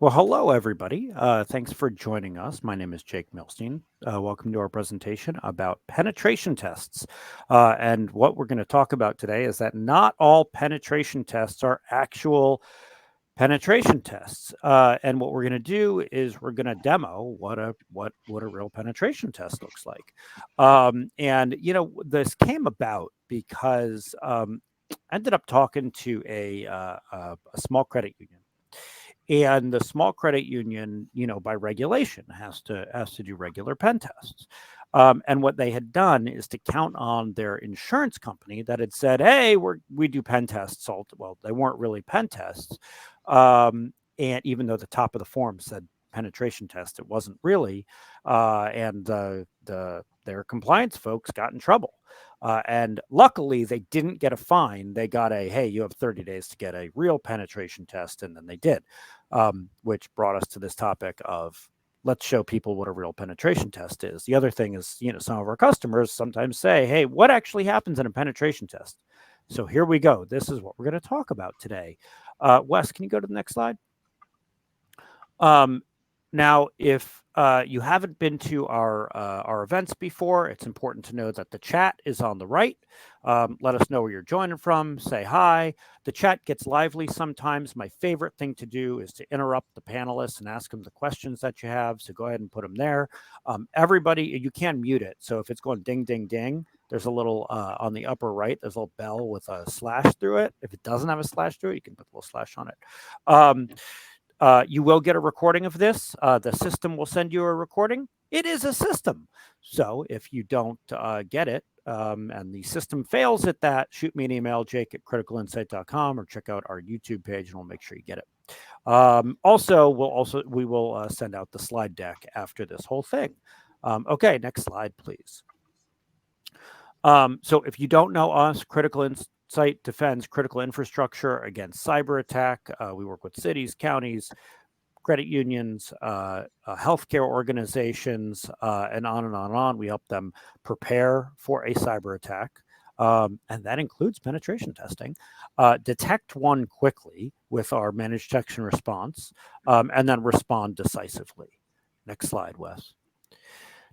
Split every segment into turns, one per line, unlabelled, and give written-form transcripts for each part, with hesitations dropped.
Well, hello, everybody. Thanks for joining us. My name is Jake Milstein. Welcome to our presentation about penetration tests. And what we're going to talk about today is that not all penetration tests are actual penetration tests. And what we're going to do is we're going to demo what a real penetration test looks like. And this came about because I ended up talking to a small credit union, and the small credit union, by regulation, has to do regular pen tests. And what they had done is to count on their insurance company that had said, "Hey, we do pen tests." Well, they weren't really pen tests, and even though the top of the form said penetration test, it wasn't really. And their compliance folks got in trouble. And luckily, they didn't get a fine. They got a, "Hey, you have 30 days to get a real penetration test," and then they did, which brought us to this topic of let's show people what a real penetration test is. The other thing is, some of our customers sometimes say, "Hey, what actually happens in a penetration test?" So here we go. This is what we're going to talk about today. Wes, can you go to the next slide? Um, Now, if you haven't been to our events before, it's important to know that the chat is on the right. Let us know where you're joining from. Say hi. The chat gets lively sometimes. My favorite thing to do is to interrupt the panelists and ask them the questions that you have. So go ahead and put them there. Everybody, you can mute it. So if it's going ding, ding, ding, there's a little on the upper right, there's a little bell with a slash through it. If it doesn't have a slash through it, you can put a little slash on it. You will get a recording of this. The system will send you a recording. It is a system. So if you don't get it and the system fails at that, shoot me an email, jake@criticalinsight.com, or check out our YouTube page and we'll make sure you get it. We will send out the slide deck after this whole thing. Okay, next slide, please. So if you don't know us, Critical Insight defends critical infrastructure against cyber attack. We work with cities, counties, credit unions, healthcare organizations, and on and on and on. We help them prepare for a cyber attack. And that includes penetration testing, detect one quickly with our managed detection response, and then respond decisively. Next slide, Wes.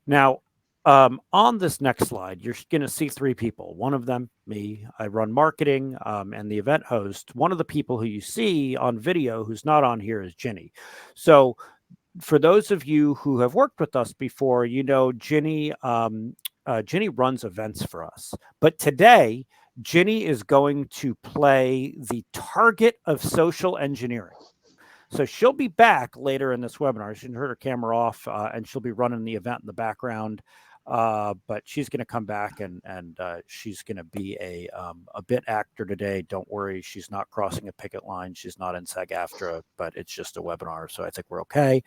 Now, on this next slide, you're going to see three people. One of them, me, I run marketing, and the event host. One of the people who you see on video who's not on here is Ginny. So for those of you who have worked with us before, Ginny runs events for us. But today, Ginny is going to play the target of social engineering. So she'll be back later in this webinar. She can turn her camera off, and she'll be running the event in the background. But she's going to come back and she's going to be a bit actor today. Don't worry, she's not crossing a picket line. She's not in SAG-AFTRA, but it's just a webinar, so I think we're okay.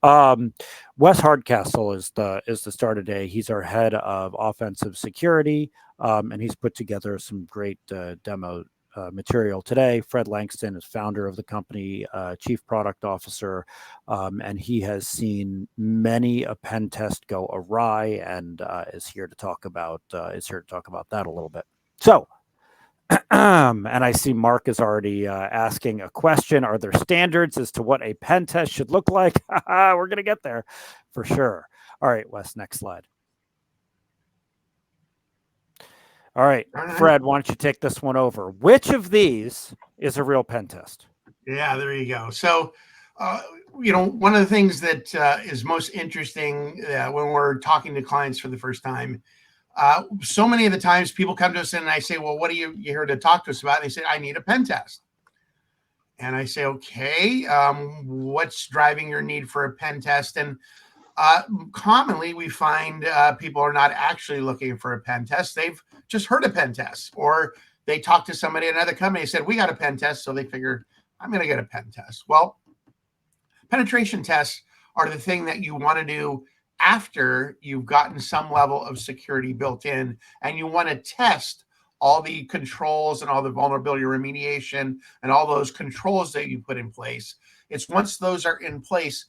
Wes Hardcastle is the star today. He's our head of offensive security, and he's put together some great demo material today. Fred Langston is founder of the company, chief product officer, and he has seen many a pen test go awry, and is here to talk about that a little bit. So, and I see Mark is already asking a question. Are there standards as to what a pen test should look like? We're going to get there for sure. All right, Wes, next slide. All right, Fred, why don't you take this one over? Which of these is a real pen test?
Yeah, there you go. So, one of the things that is most interesting when we're talking to clients for the first time, so many of the times people come to us and I say, "Well, what are you here to talk to us about?" And they say, "I need a pen test." And I say, "Okay, what's driving your need for a pen test?" And commonly we find people are not actually looking for a pen test. They've just heard a pen test, or they talked to somebody at another company and said, "We got a pen test." So they figure, I'm going to get a pen test. Well, penetration tests are the thing that you want to do after you've gotten some level of security built in, and you want to test all the controls and all the vulnerability remediation and all those controls that you put in place. It's once those are in place,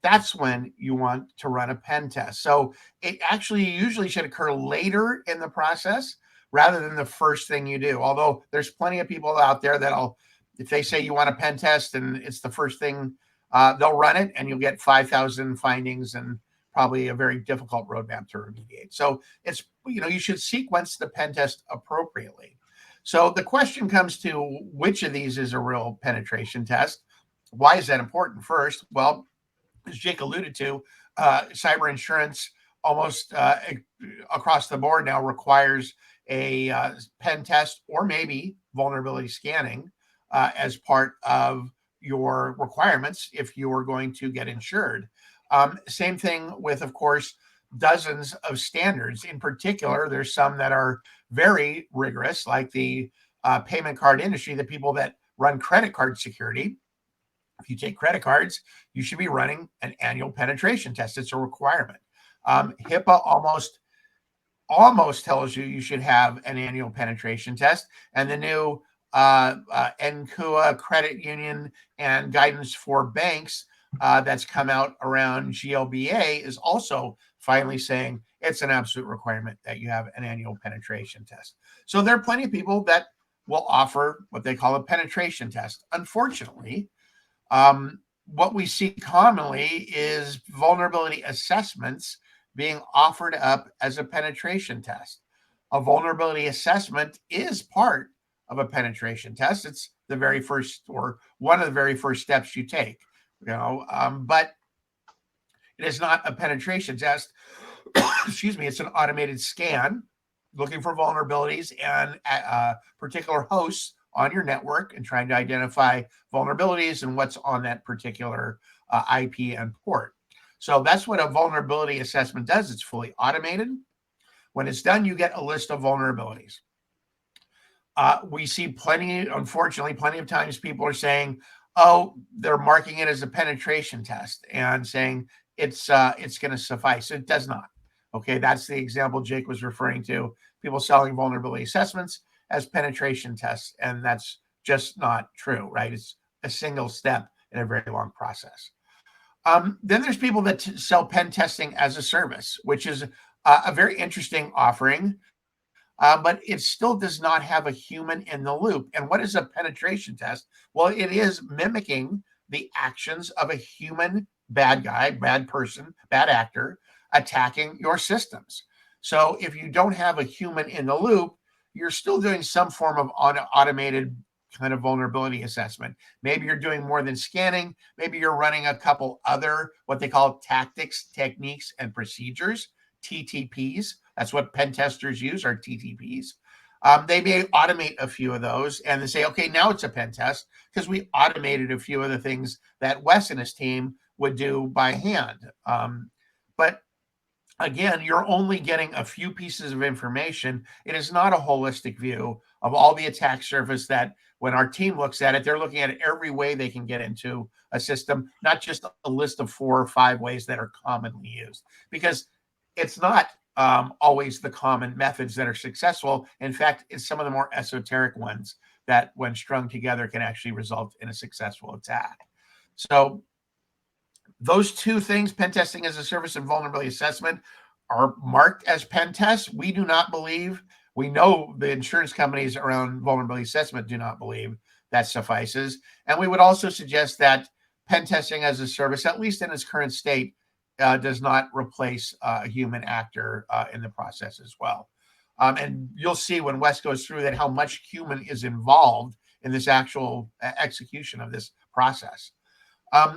that's when you want to run a pen test. So it actually usually should occur later in the process rather than the first thing you do. Although there's plenty of people out there that'll, if they say you want a pen test and it's the first thing they'll run it and you'll get 5,000 findings and probably a very difficult roadmap to remediate. So it's, you should sequence the pen test appropriately. So the question comes to which of these is a real penetration test? Why is that important? First, well, as Jake alluded to, cyber insurance almost across the board now requires a pen test or maybe vulnerability scanning as part of your requirements if you are going to get insured. Same thing with, of course, dozens of standards. In particular, there's some that are very rigorous, like the payment card industry, the people that run credit card security. If you take credit cards, you should be running an annual penetration test. It's a requirement. HIPAA almost tells you should have an annual penetration test. And the new NCUA credit union and guidance for banks that's come out around GLBA is also finally saying it's an absolute requirement that you have an annual penetration test. So there are plenty of people that will offer what they call a penetration test. Unfortunately, what we see commonly is vulnerability assessments being offered up as a penetration test. A vulnerability assessment is part of a penetration test. It's the very first or one of the very first steps you take, but it is not a penetration test. Excuse me. It's an automated scan looking for vulnerabilities and particular hosts on your network and trying to identify vulnerabilities and what's on that particular IP and port. So that's what a vulnerability assessment does. It's fully automated. When it's done, you get a list of vulnerabilities. We see unfortunately, plenty of times people are saying, oh, they're marking it as a penetration test and saying it's going to suffice. It does not. Okay, that's the example Jake was referring to, people selling vulnerability assessments as penetration tests, and that's just not true, right? It's a single step in a very long process. Then there's people that sell pen testing as a service, which is a very interesting offering, but it still does not have a human in the loop. And what is a penetration test? Well, it is mimicking the actions of a human bad guy, bad person, bad actor attacking your systems. So if you don't have a human in the loop, you're still doing some form of automated kind of vulnerability assessment. Maybe you're doing more than scanning. Maybe you're running a couple other, what they call tactics, techniques, and procedures, TTPs. That's what pen testers use, are TTPs. They may automate a few of those and they say, okay, now it's a pen test because we automated a few of the things that Wes and his team would do by hand. But again, you're only getting a few pieces of information. It is not a holistic view of all the attack surface that when our team looks at it, they're looking at every way they can get into a system, not just a list of 4 or 5 ways that are commonly used, because it's not always the common methods that are successful. In fact, it's some of the more esoteric ones that when strung together can actually result in a successful attack. So those two things, pen testing as a service and vulnerability assessment, are marked as pen tests. We do not believe, we know the insurance companies around vulnerability assessment do not believe that suffices. And we would also suggest that pen testing as a service, at least in its current state, does not replace a human actor in the process as well. And you'll see when Wes goes through that how much human is involved in this actual execution of this process.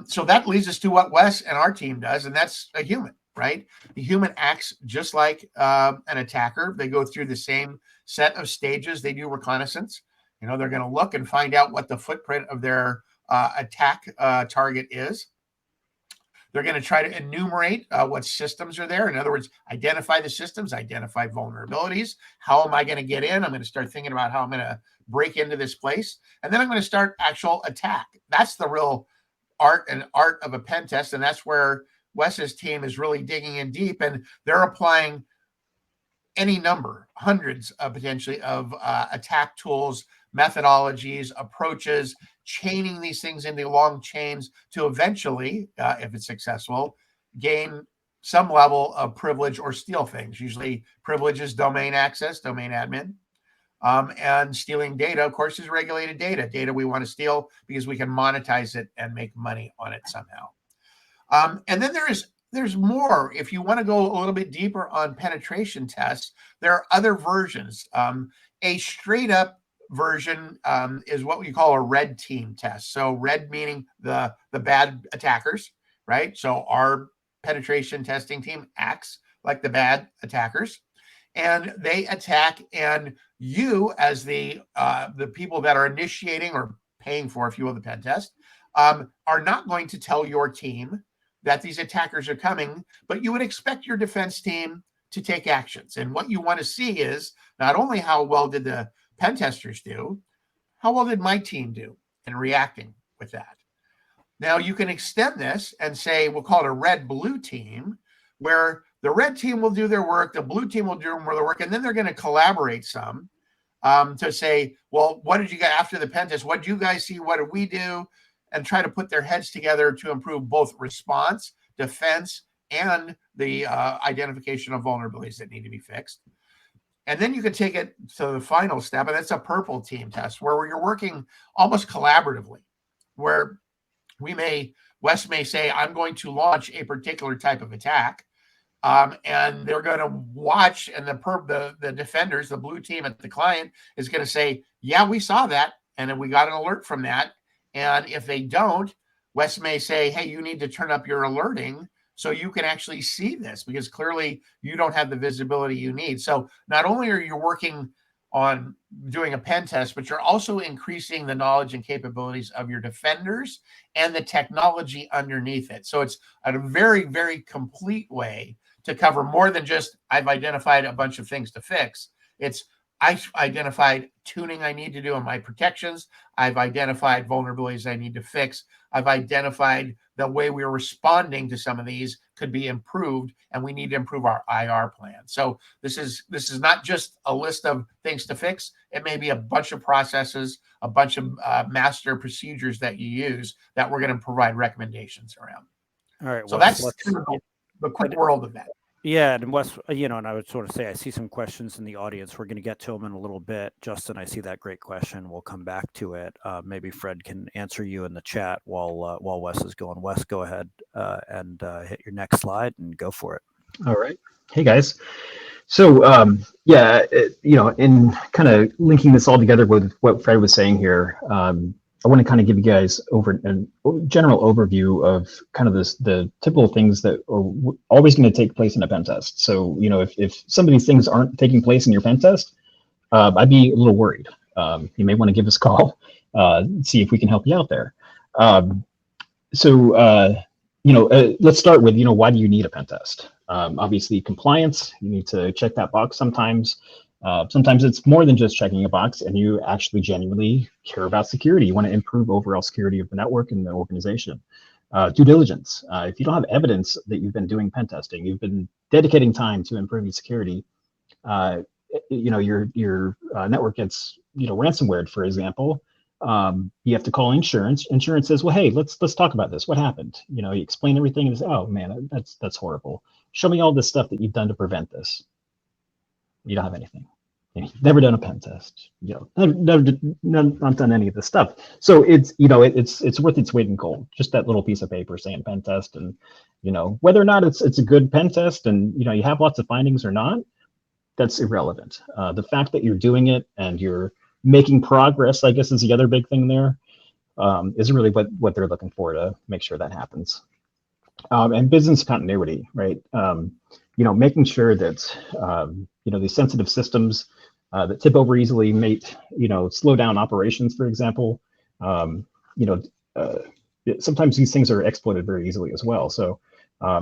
So that leads us to what Wes and our team does, and that's a human, right? The human acts just like an attacker. They go through the same set of stages. They do reconnaissance. They're going to look and find out what the footprint of their attack target is. They're going to try to enumerate what systems are there. In other words, identify the systems, identify vulnerabilities. How am I going to get in? I'm going to start thinking about how I'm going to break into this place. And then I'm going to start actual attack. That's the real art of a pen test. And that's where Wes's team is really digging in deep. And they're applying any number, hundreds potentially of attack tools, methodologies, approaches, chaining these things into long chains to eventually, if it's successful, gain some level of privilege or steal things. Usually privilege is domain access, domain admin. And stealing data, of course, is regulated data we want to steal because we can monetize it and make money on it somehow. And then there's more. If you want to go a little bit deeper on penetration tests, there are other versions. A straight up version is what we call a red team test. So red meaning the bad attackers, right? So our penetration testing team acts like the bad attackers, and they attack, and you as the people that are initiating or paying for, if you will, the pen test, are not going to tell your team that these attackers are coming, but you would expect your defense team to take actions. And what you want to see is not only how well did the pen testers do, how well did my team do in reacting with that? Now you can extend this and say, we'll call it a red-blue team, where the red team will do their work, the blue team will do more of the work, and then they're going to collaborate some to say, well, what did you get after the pen test? What did you guys see? What did we do? And try to put their heads together to improve both response, defense, and the identification of vulnerabilities that need to be fixed. And then you can take it to the final step, and that's a purple team test, where you're working almost collaboratively, where Wes may say, I'm going to launch a particular type of attack. And they're going to watch, and the defenders, the blue team at the client, is going to say, yeah, we saw that, and then we got an alert from that. And if they don't, Wes may say, hey, you need to turn up your alerting so you can actually see this, because clearly you don't have the visibility you need. So not only are you working on doing a pen test, but you're also increasing the knowledge and capabilities of your defenders and the technology underneath it. So it's a very, very complete way to cover more than just, I've identified a bunch of things to fix. It's, I've identified tuning I need to do on my protections. I've identified vulnerabilities I need to fix. I've identified the way we're responding to some of these could be improved, and we need to improve our IR plan. So this is not just a list of things to fix. It may be a bunch of processes, a bunch of master procedures that you use that we're going to provide recommendations around.
All right.
So that's the quick world of that.
Yeah, and Wes, and I would sort of say I see some questions in the audience. We're going to get to them in a little bit. Justin, I see that great question. We'll come back to it. Maybe Fred can answer you in the chat while Wes is going. Wes, go ahead and hit your next slide and go for it.
All right. Hey guys. So in kind of linking this all together with what Fred was saying here, I want to kind of give you guys a general overview of kind of the typical things that are always going to take place in a pen test. So, if some of these things aren't taking place in your pen test, I'd be a little worried. You may want to give us a call, see if we can help you out there. Let's start with, why do you need a pen test? Obviously compliance, you need to check that box sometimes. Sometimes it's more than just checking a box, and you actually genuinely care about security. You want to improve overall security of the network and the organization. Due diligence. If you don't have evidence that you've been doing pen testing, you've been dedicating time to improving security, your network gets ransomware, for example. You have to call insurance. Insurance says, well, hey, let's talk about this. What happened? You explain everything, and say, oh man, that's horrible. Show me all this stuff that you've done to prevent this. You don't have anything. You've never done a pen test. Not done any of this stuff. So it's worth its weight in gold. Just that little piece of paper saying pen test, and whether or not it's a good pen test, and you have lots of findings or not, that's irrelevant. The fact that you're doing it and you're making progress, I guess, is the other big thing there. Is really what they're looking for to make sure that happens. And business continuity, right? Making sure that these sensitive systems that tip over easily may slow down operations, for example. Sometimes these things are exploited very easily as well. So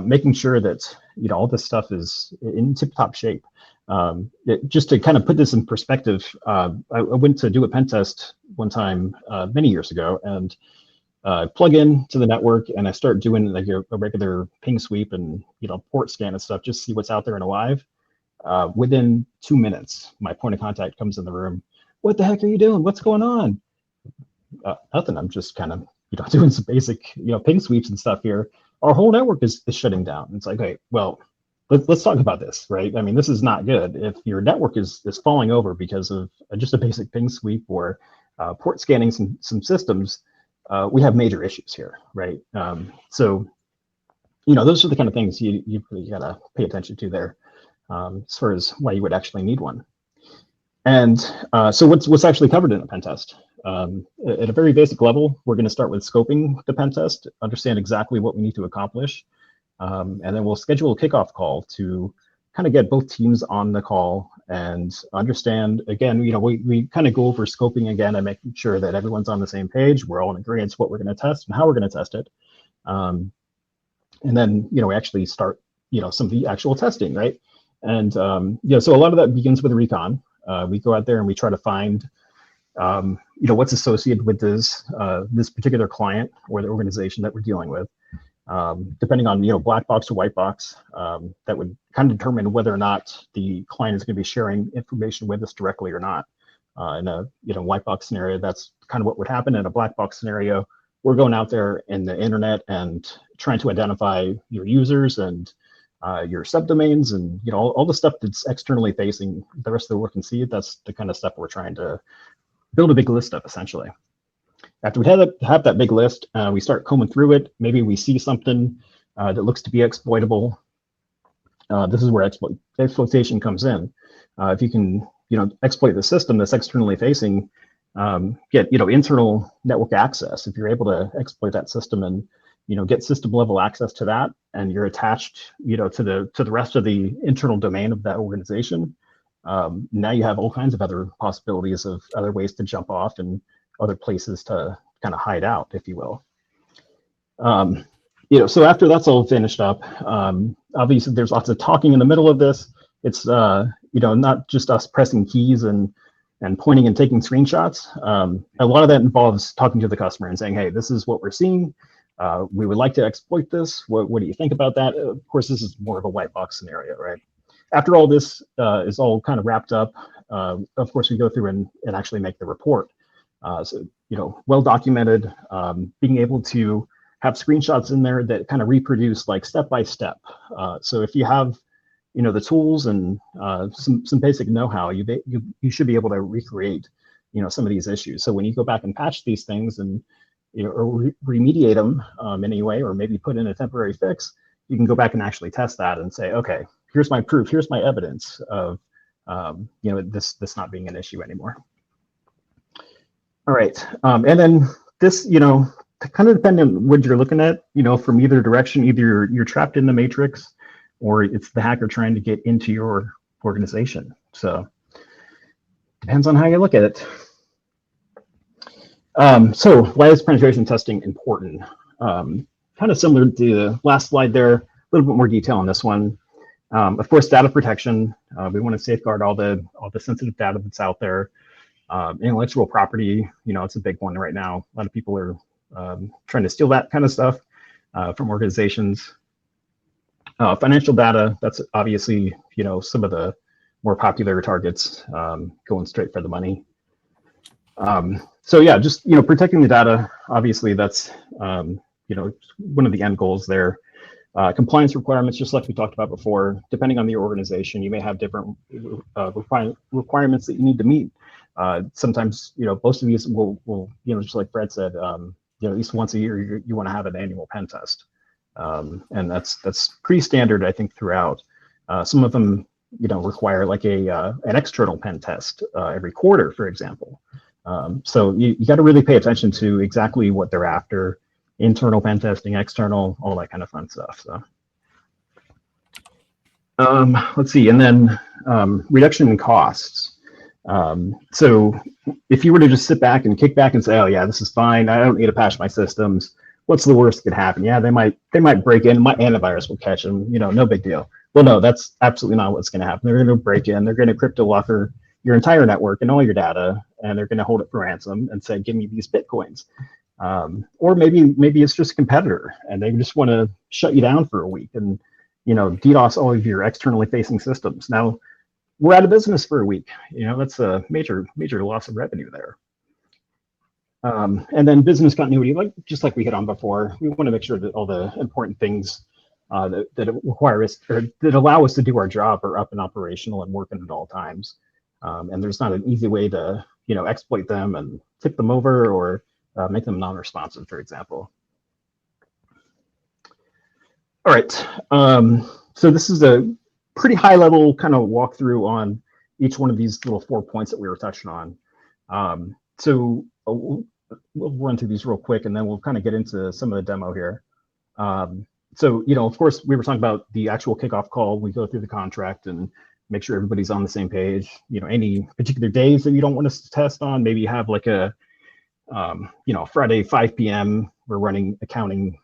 making sure that all this stuff is in tip-top shape. Just to kind of put this in perspective, I went to do a pen test one time many years ago, and plug in to the network, and I start doing like a regular ping sweep and port scan and stuff, just see what's out there and alive. Within 2 minutes, my point of contact comes in the room. What the heck are you doing? What's going on? Nothing. I'm just kind of doing some basic ping sweeps and stuff here. Our whole network is shutting down. It's like, hey, well, let's talk about this, right? I mean, this is not good. If your network is falling over because of just a basic ping sweep or port scanning some systems, we have major issues here, right? So, those are the kind of things you really gotta pay attention to there, as far as why you would actually need one. And so what's actually covered in a pen test? At a very basic level, we're going to start with scoping the pen test, understand exactly what we need to accomplish, and then we'll schedule a kickoff call to kind of get both teams on the call and understand, again, we kind of go over scoping again and making sure that everyone's on the same page. We're all in agreement what we're going to test and how we're going to test it. And then, we actually start, some of the actual testing, right? And, so a lot of that begins with recon. We go out there and we try to find, what's associated with this particular client or the organization that we're dealing with. Depending on, black box or white box, that would kind of determine whether or not the client is going to be sharing information with us directly or not. In a white box scenario, that's kind of what would happen. In a black box scenario, we're going out there in the internet and trying to identify your users and your subdomains and all the stuff that's externally facing the rest of the work and see. That's the kind of stuff we're trying to build a big list of, essentially. After we have that big list, we start combing through it. Maybe we see something that looks to be exploitable. This is where exploitation comes in. If you can exploit the system that's externally facing, get internal network access. If you're able to exploit that system and get system level access to that, and you're attached to the rest of the internal domain of that organization, now you have all kinds of other possibilities of other ways to jump off and other places to kind of hide out, if you will. So after that's all finished up, obviously there's lots of talking in the middle of this. It's not just us pressing keys and pointing and taking screenshots. A lot of that involves talking to the customer and saying, hey, this is what we're seeing. We would like to exploit this. What do you think about that? Of course, this is more of a white box scenario, right? After all this is all kind of wrapped up, of course, we go through and actually make the report. So, well documented, being able to have screenshots in there that kind of reproduce like step by step. So if you have, the tools and some basic know-how, you should be able to recreate, some of these issues. So when you go back and patch these things and or remediate them in any way, or maybe put in a temporary fix, you can go back and actually test that and say, okay, here's my proof, here's my evidence of this not being an issue anymore. All right, and then this, kind of depending on what you're looking at, from either direction, either you're trapped in the matrix or it's the hacker trying to get into your organization. So depends on how you look at it. So why is penetration testing important? Kind of similar to the last slide there, a little bit more detail on this one. Of course, data protection. We want to safeguard all the sensitive data that's out there. Intellectual property, it's a big one right now. A lot of people are trying to steal that kind of stuff from organizations. Financial data, that's obviously, some of the more popular targets going straight for the money. So yeah, just, protecting the data, obviously that's, one of the end goals there. Compliance requirements, just like we talked about before, depending on the organization, you may have different requirements that you need to meet. Sometimes, most of these will just like Fred said, at least once a year, you want to have an annual pen test. And that's pretty standard, I think, throughout. Some of them, require like an external pen test every quarter, for example. So you got to really pay attention to exactly what they're after. Internal pen testing, external, all that kind of fun stuff. So let's see, and then reduction in costs. So if you were to just sit back and kick back and say, oh yeah, this is fine, I don't need to patch my systems, what's the worst that could happen? Yeah, they might break in, my antivirus will catch them, no big deal. Well, no, that's absolutely not what's going to happen. They're going to break in, they're going to crypto locker your entire network and all your data, and they're going to hold it for ransom and say, give me these Bitcoins. Or maybe it's just a competitor and they just want to shut you down for a week and DDoS all of your externally facing systems. Now we're out of business for a week. That's a major loss of revenue there. And then business continuity, just like we hit on before, we want to make sure that all the important things that require us, or that allow us to do our job, are up and operational and working at all times. And there's not an easy way to, exploit them and tip them over, or make them non-responsive, for example. All right, so this is a pretty high level kind of walkthrough on each one of these little 4 points that we were touching on. So we'll run through these real quick, and then we'll kind of get into some of the demo here. So, of course, we were talking about the actual kickoff call. We go through the contract and make sure everybody's on the same page. Any particular days that you don't want us to test on, maybe you have like a, Friday, 5 p.m., we're running accounting,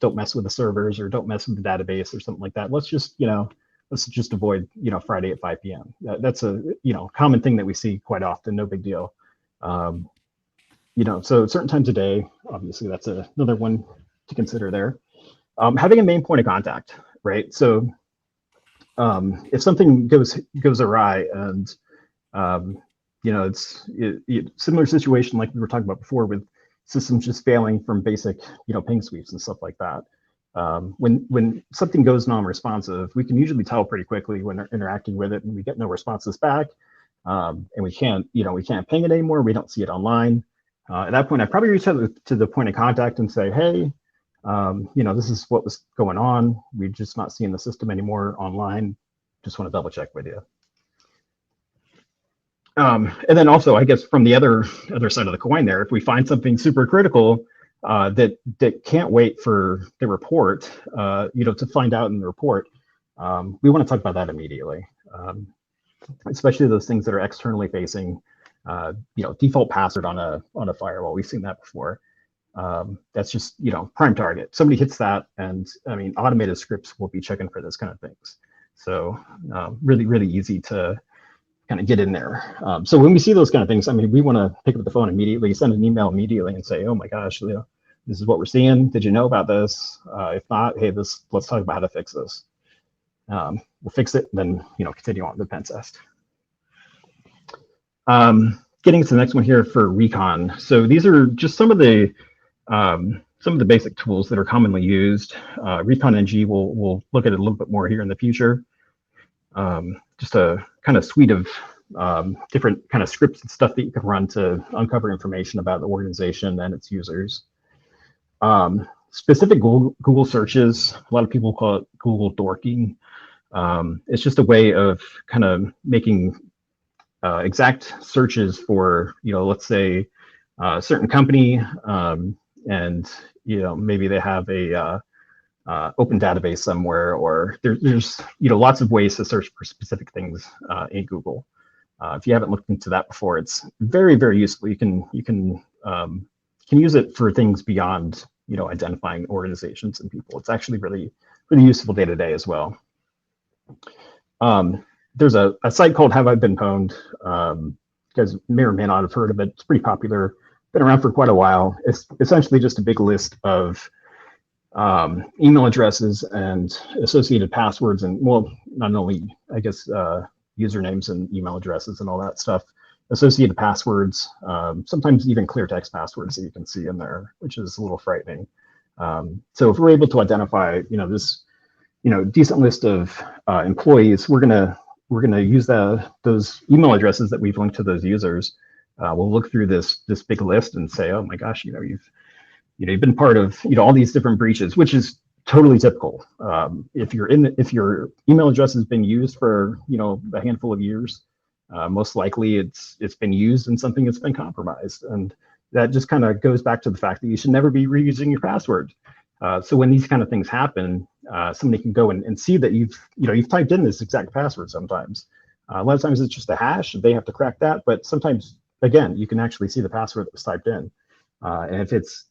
don't mess with the servers, or don't mess with the database, or something like that. Let's just avoid, Friday at 5 p.m. That's a, common thing that we see quite often, no big deal. So certain times of day, obviously that's another one to consider there. Having a main point of contact, right? So if something goes awry, and it's similar situation like we were talking about before, with systems just failing from basic ping sweeps and stuff like that. When something goes non-responsive, we can usually tell pretty quickly when they're interacting with it, and we get no responses back, and we can't ping it anymore. We don't see it online. At that point, I probably reach out to the point of contact and say, hey, this is what was going on. We're just not seeing the system anymore online. Just want to double check with you. And then also, I guess from the other side of the coin there, if we find something super critical that can't wait for the report, to find out in the report, we want to talk about that immediately. Especially those things that are externally facing, default password on a firewall. We've seen that before. That's just, prime target. Somebody hits that, and automated scripts will be checking for this kind of things. So really, really easy to kind of get in there. So when we see those kind of things, we want to pick up the phone immediately, send an email immediately, and say, oh my gosh, this is what we're seeing. Did you know about this? If not, hey, let's talk about how to fix this. We'll fix it, and then continue on with the pen test. Getting to the next one here for recon. So these are just some of the basic tools that are commonly used. Recon NG, we'll look at it a little bit more here in the future. Just a kind of suite of different kind of scripts and stuff that you can run to uncover information about the organization and its users. Specific Google searches, a lot of people call it Google dorking. It's just a way of kind of making exact searches for, let's say a certain company, and maybe they have a open database somewhere, or there's lots of ways to search for specific things in Google. If you haven't looked into that before, it's very, very useful. You can use it for things beyond identifying organizations and people. It's actually really, really useful day to day as well. There's a site called Have I Been Pwned. You guys may or may not have heard of it. It's pretty popular, been around for quite a while. It's essentially just a big list of email addresses and associated passwords, and not only, I guess, usernames and email addresses and all that stuff, associated passwords, sometimes even clear text passwords that you can see in there, which is a little frightening. So if we're able to identify, this, decent list of employees, we're gonna use those email addresses that we've linked to those users. We'll look through this big list and say, oh my gosh, you've been part of all these different breaches, which is totally typical. If your email address has been used for a handful of years, most likely it's been used in something that's been compromised, and that just kind of goes back to the fact that you should never be reusing your password. So when these kind of things happen, somebody can go and see that you've typed in this exact password. Sometimes, a lot of times it's just a hash. They have to crack that, but sometimes, again, you can actually see the password that was typed in. And if it's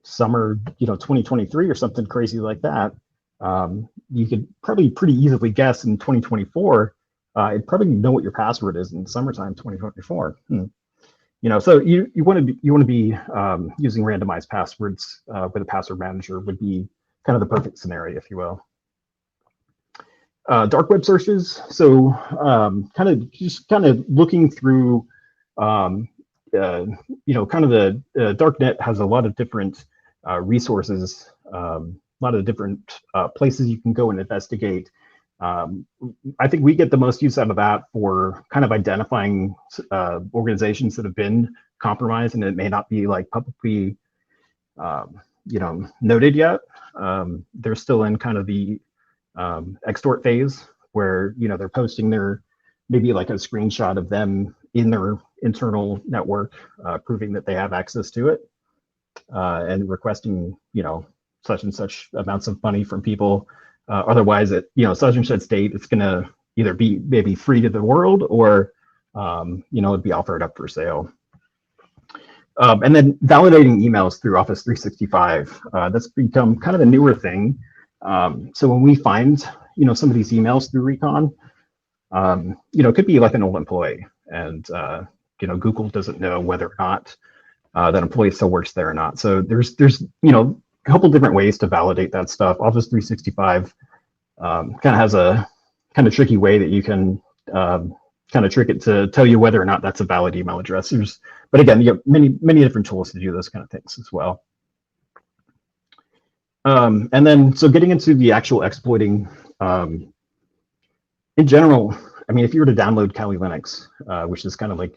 summer 2023 or something crazy like that, you could probably pretty easily guess in 2024. It'd probably know what your password is in summertime 2024. So you want to be using randomized passwords with a password manager would be kind of the perfect scenario, if you will. Dark web searches. So kind of looking through, kind of the dark net has a lot of different resources, a lot lot of the different places you can go and investigate. I think we get the most use out of that for kind of identifying organizations that have been compromised, and it may not be like publicly, noted yet. They're still in kind of the extort phase where, they're posting their, maybe like a screenshot of them in their internal network, proving that they have access to it, and requesting, such and such amounts of money from people. Otherwise, such and such date, it's going to either be maybe free to the world or, it'd be offered up for sale. And then validating emails through Office 365, that's become kind of a newer thing. So when we find, some of these emails through Recon, it could be like an old employee, and Google doesn't know whether or not that employee still works there or not. So there's a couple different ways to validate that stuff. Office 365 kind of has a kind of tricky way that you can kind of trick it to tell you whether or not that's a valid email address. But again, you have many different tools to do those kind of things as well. And then, so getting into the actual exploiting, in general, I mean, if you were to download Kali Linux, which is kind of like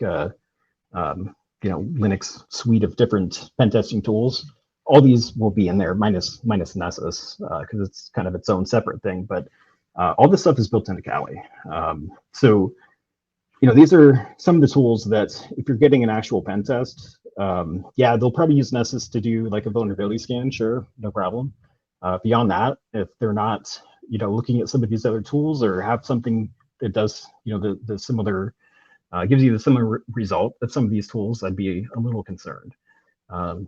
Linux suite of different pen testing tools, all these will be in there minus Nessus, because it's kind of its own separate thing. But all this stuff is built into Kali. So these are some of the tools that if you're getting an actual pen test, they'll probably use Nessus to do like a vulnerability scan, sure, no problem. Beyond that, if they're not, looking at some of these other tools or have something that does, the similar, gives you the similar result that some of these tools, I'd be a little concerned.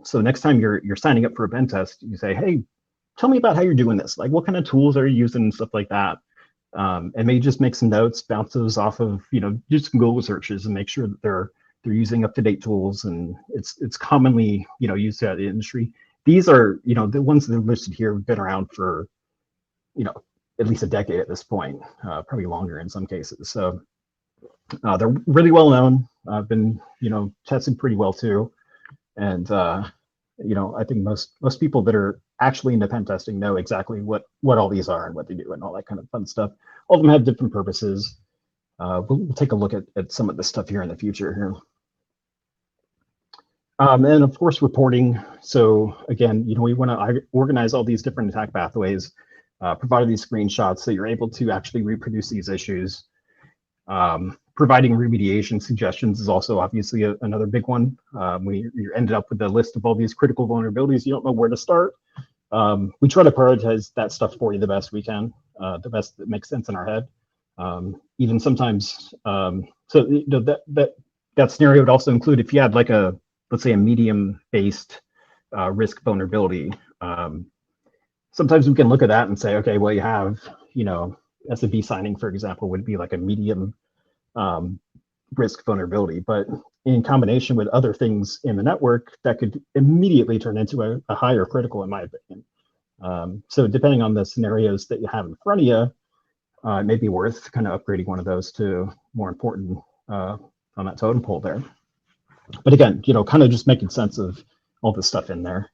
So next time you're signing up for a pen test, you say, hey, tell me about how you're doing this. Like, what kind of tools are you using and stuff like that? And maybe just make some notes, bounce those off of, do some Google searches and make sure that they're using up-to-date tools, and it's commonly, used throughout the industry. These are, the ones that are listed here have been around for, at least a decade at this point, probably longer in some cases. So they're really well known. I've been, tested pretty well too. And, I think most people that are actually into pen testing know exactly what all these are and what they do and all that kind of fun stuff. All of them have different purposes. We'll take a look at some of this stuff here in the future here. And of course, reporting. So again, we want to organize all these different attack pathways, provide these screenshots so you're able to actually reproduce these issues. Providing remediation suggestions is also obviously another big one. You ended up with a list of all these critical vulnerabilities. You don't know where to start. We try to prioritize that stuff for you the best we can, the best that makes sense in our head. Even sometimes, that scenario would also include if you had like let's say a medium-based risk vulnerability. Sometimes we can look at that and say, okay, well, you have, SMB signing, for example, would be like a medium risk vulnerability, but in combination with other things in the network, that could immediately turn into a higher critical, in my opinion. So depending on the scenarios that you have in front of you, it may be worth kind of upgrading one of those to more important on that totem pole there. But again, kind of just making sense of all this stuff in there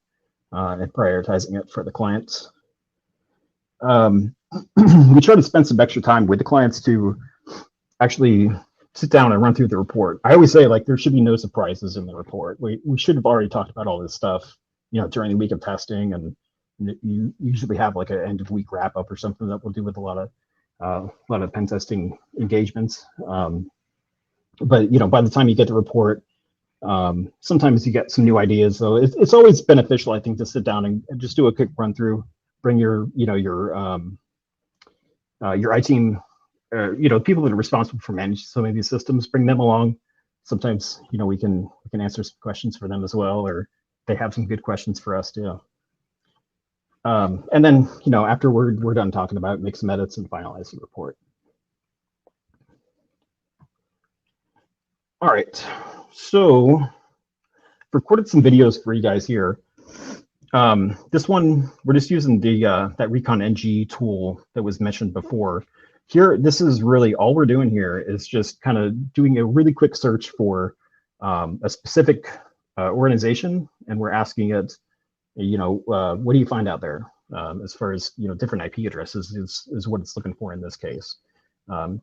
and prioritizing it for the clients. We try to spend some extra time with the clients to actually sit down and run through the report. I always say, like, there should be no surprises in the report. We should have already talked about all this stuff, during the week of testing, and you usually have like an end of week wrap up or something that we'll do with a lot of pen testing engagements. But by the time you get the report, sometimes you get some new ideas. So it's always beneficial, I think, to sit down and just do a quick run through. Bring your I-team, people that are responsible for managing some of these systems. Bring them along. Sometimes we can answer some questions for them as well, or they have some good questions for us too. And then after we're done talking about it, make some edits and finalize the report. All right, so recorded some videos for you guys here. This one, we're just using that Recon NG tool that was mentioned before. Here, this is really all we're doing here is just kind of doing a really quick search for a specific organization, and we're asking it, what do you find out there? as far as different IP addresses is what it's looking for in this case.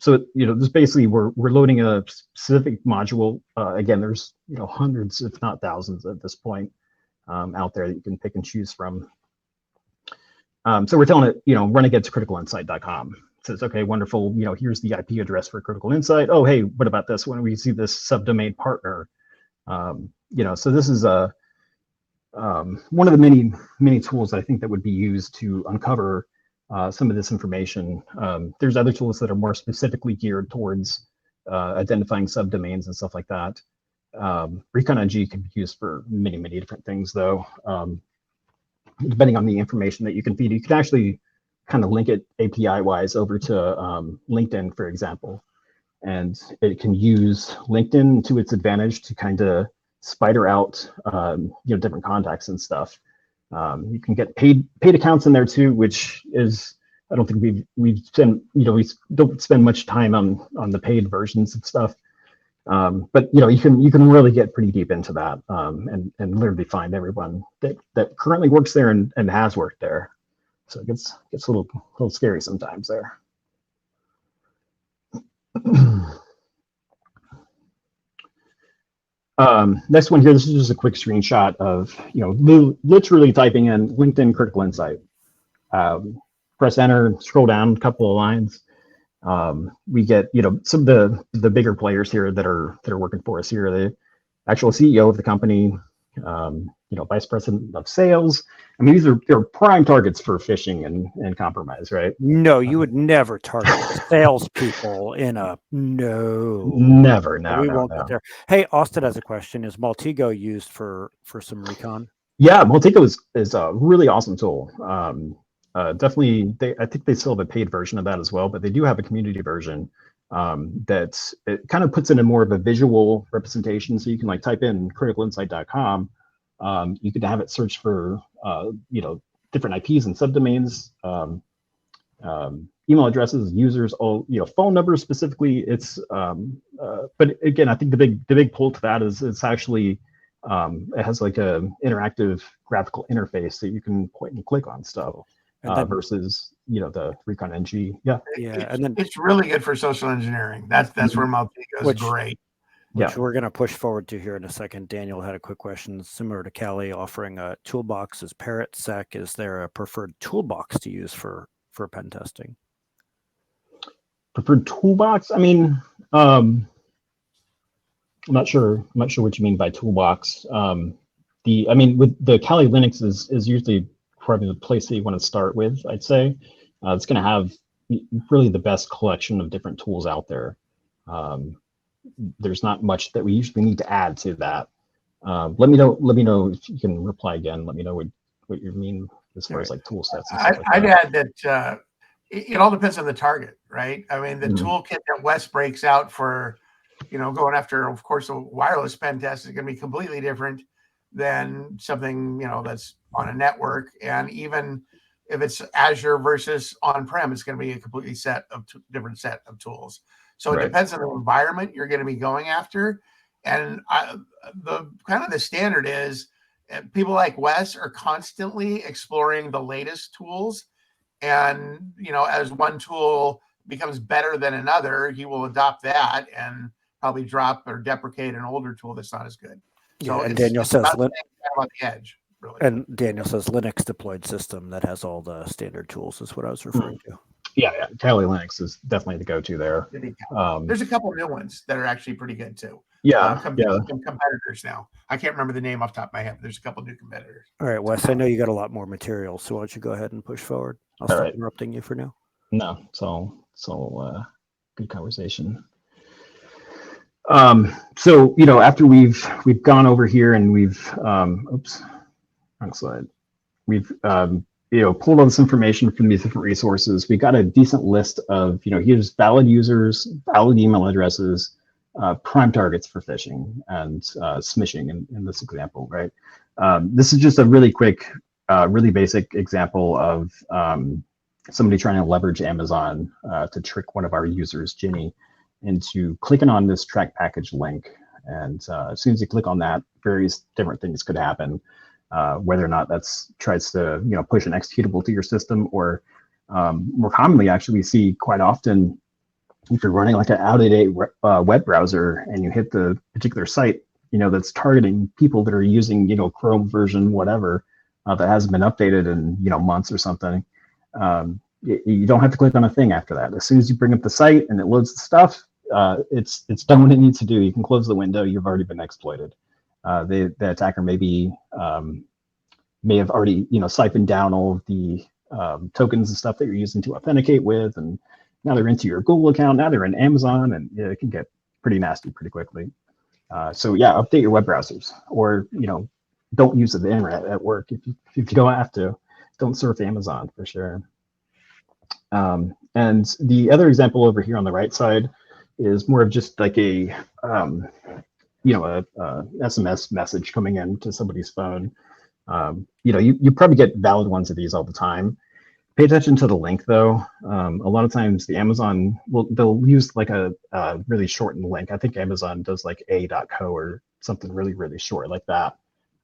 So this basically we're loading a specific module. Again, there's hundreds, if not thousands, at this point out there that you can pick and choose from. So we're telling it, run against criticalinsight.com. It says, okay, wonderful. Here's the IP address for Critical Insight. Oh, hey, what about this one? We see this subdomain partner. So this is one of the many tools I think that would be used to uncover some of this information. There's other tools that are more specifically geared towards identifying subdomains and stuff like that. ReconNG can be used for many different things, though. Depending on the information that you can feed, you can actually kind of link it API-wise over to LinkedIn, for example, and it can use LinkedIn to its advantage to kind of spider out different contacts and stuff. You can get paid accounts in there too, which is, I don't think we don't spend much time on the paid versions of stuff. But you can really get pretty deep into that and literally find everyone that currently works there and has worked there. So it gets a little scary sometimes there. Next one here, this is just a quick screenshot of literally typing in LinkedIn Critical Insight. Press enter, scroll down a couple of lines. We get some of the bigger players here that are working for us here. The actual CEO of the company, vice president of sales. I mean, they're prime targets for phishing and compromise, right?
No, you would never target salespeople in a no.
Never,
We won't get there. Hey, Austin has a question. Is Maltego used for some recon?
Yeah, Maltego is a really awesome tool. Definitely, I think they still have a paid version of that as well, but they do have a community version that it kind of puts in a more of a visual representation. So you can type in criticalinsight.com. You can have it search for different IPs and subdomains, email addresses, users, all phone numbers specifically. It's but again, I think the big pull to that is it's actually it has like a interactive graphical interface that you can point and click on stuff. Versus the ReconNG. Yeah,
and then it's really good for social engineering. That's where Maltego is great.
Which we're going to push forward to here in a second. Daniel had a quick question similar to Callie, offering a toolbox as ParrotSec. Is there a preferred toolbox to use for pen testing?
Preferred toolbox? I mean, I'm not sure what you mean by toolbox. With the Kali Linux is usually probably the place that you want to start with. I'd say it's going to have really the best collection of different tools out there. There's not much that we usually need to add to that. Let me know if you can reply again. Let me know what you mean as far as tool sets.
I'd add that it all depends on the target, right? I mean, the toolkit that Wes breaks out for, going after, of course, a wireless pen test is going to be completely different than something, that's on a network. And even if it's Azure versus on-prem, it's going to be a completely different set of tools. So it depends on the environment you're going to be going after. And the standard is people like Wes are constantly exploring the latest tools. And, as one tool becomes better than another, he will adopt that and probably drop or deprecate an older tool that's not as good. So
and Daniel says
about the edge, really.
And Daniel says Linux deployed system that has all the standard tools is what I was referring to.
Yeah, Kali Linux is definitely the go-to there.
There's a couple of new ones that are actually pretty good too. Competitors now. I can't remember the name off the top of my head, but there's a couple of new competitors.
All right, Wes, I know you got a lot more material, so why don't you go ahead and push forward? I'll stop interrupting you for now.
No, it's all good conversation. So after we've gone over here and we've wrong slide. We've pulled all this information from these different resources. We got a decent list of here's valid users, valid email addresses, prime targets for phishing and smishing in this example, right? This is just a really quick, really basic example of somebody trying to leverage Amazon to trick one of our users, Ginny, into clicking on this track package link. And as soon as you click on that, various different things could happen. whether or not that's tries to push an executable to your system, or more commonly, actually, we see quite often if you're running like an out-of-date web browser and you hit the particular site, that's targeting people that are using, Chrome version, whatever, that hasn't been updated in, months or something. You don't have to click on a thing after that. As soon as you bring up the site and it loads the stuff, it's done what it needs to do. You can close the window. You've already been exploited. The attacker may have already, siphoned down all of the tokens and stuff that you're using to authenticate with, and now they're into your Google account. Now they're in Amazon, and it can get pretty nasty pretty quickly. So yeah, update your web browsers, or don't use the internet at work if you don't have to. Don't surf Amazon for sure. And the other example over here on the right side is more of just like a SMS message coming in to somebody's phone. You probably get valid ones of these all the time. Pay attention to the link though. A lot of times the Amazon they'll use like a really shortened link. I think Amazon does like a.co or something really, really short like that.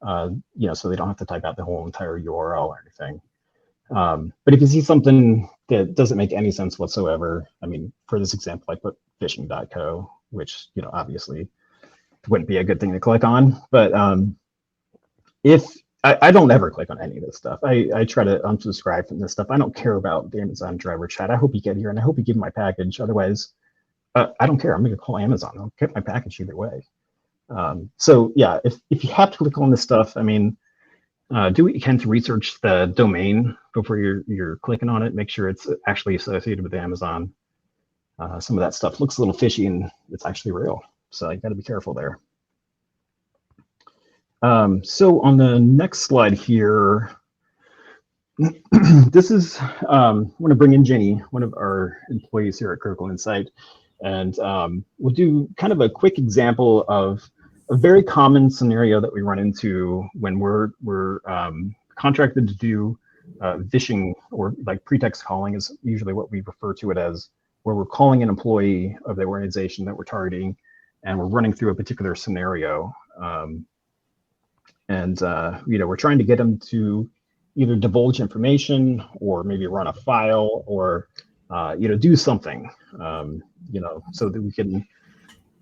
So they don't have to type out the whole entire URL or anything. But if you see something that doesn't make any sense whatsoever, I mean, for this example, I put phishing.co, which, obviously wouldn't be a good thing to click on. But if I don't ever click on any of this stuff. I try to unsubscribe from this stuff. I don't care about the Amazon driver chat. I hope you get here, and I hope you give me my package. Otherwise, I don't care. I'm going to call Amazon. I'll get my package either way. So yeah, if you have to click on this stuff, I mean, do what you can to research the domain before you're clicking on it. Make sure it's actually associated with Amazon. Some of that stuff looks a little fishy, and it's actually real. So you got to be careful there. So on the next slide here, this is, I want to bring in Jenny, one of our employees here at Critical Insight, and we'll do kind of a quick example of a very common scenario that we run into when we're contracted to do phishing, or like pretext calling is usually what we refer to it as, where we're calling an employee of the organization that we're targeting, and we're running through a particular scenario. We're trying to get them to either divulge information, or maybe run a file, or do something, so that